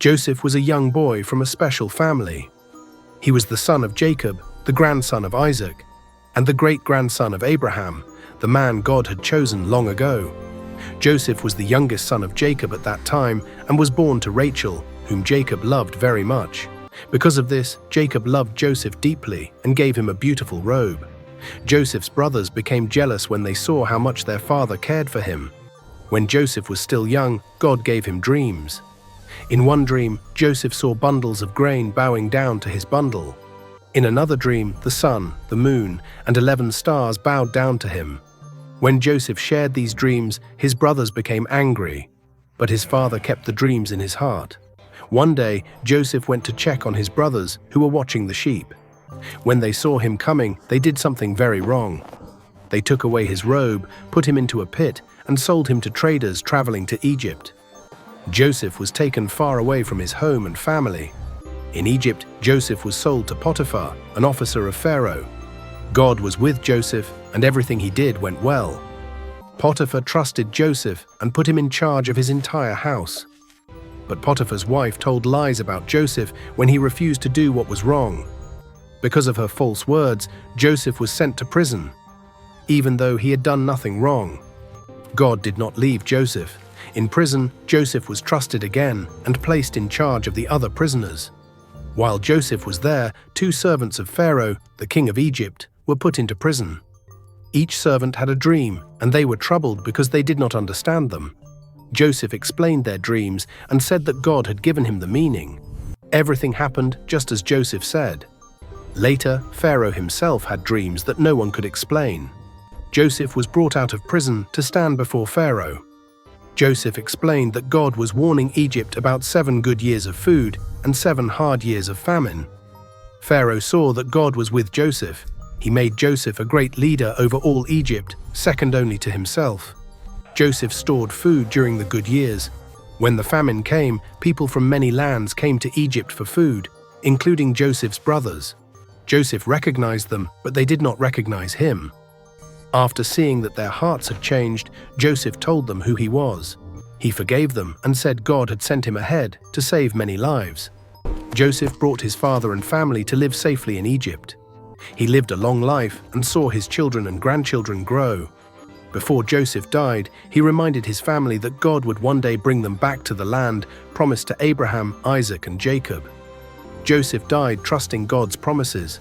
Joseph was a young boy from a special family. He was the son of Jacob, the grandson of Isaac, and the great-grandson of Abraham, the man God had chosen long ago. Joseph was the youngest son of Jacob at that time and was born to Rachel, whom Jacob loved very much. Because of this, Jacob loved Joseph deeply and gave him a beautiful robe. Joseph's brothers became jealous when they saw how much their father cared for him. When Joseph was still young, God gave him dreams. In one dream, Joseph saw bundles of grain bowing down to his bundle. In another dream, the sun, the moon, and 11 stars bowed down to him. When Joseph shared these dreams, his brothers became angry, but his father kept the dreams in his heart. One day, Joseph went to check on his brothers, who were watching the sheep. When they saw him coming, they did something very wrong. They took away his robe, put him into a pit, and sold him to traders traveling to Egypt. Joseph was taken far away from his home and family. In Egypt, Joseph was sold to Potiphar, an officer of Pharaoh. God was with Joseph, and everything he did went well. Potiphar trusted Joseph and put him in charge of his entire house. But Potiphar's wife told lies about Joseph when he refused to do what was wrong. Because of her false words, Joseph was sent to prison, even though he had done nothing wrong. God did not leave Joseph. In prison, Joseph was trusted again and placed in charge of the other prisoners. While Joseph was there, 2 servants of Pharaoh, the king of Egypt, were put into prison. Each servant had a dream, and they were troubled because they did not understand them. Joseph explained their dreams and said that God had given him the meaning. Everything happened just as Joseph said. Later, Pharaoh himself had dreams that no one could explain. Joseph was brought out of prison to stand before Pharaoh. Joseph explained that God was warning Egypt about 7 good years of food and 7 hard years of famine. Pharaoh saw that God was with Joseph. He made Joseph a great leader over all Egypt, second only to himself. Joseph stored food during the good years. When the famine came, people from many lands came to Egypt for food, including Joseph's brothers. Joseph recognized them, but they did not recognize him. After seeing that their hearts had changed, Joseph told them who he was. He forgave them and said God had sent him ahead to save many lives. Joseph brought his father and family to live safely in Egypt. He lived a long life and saw his children and grandchildren grow. Before Joseph died, he reminded his family that God would one day bring them back to the land promised to Abraham, Isaac, and Jacob. Joseph died trusting God's promises.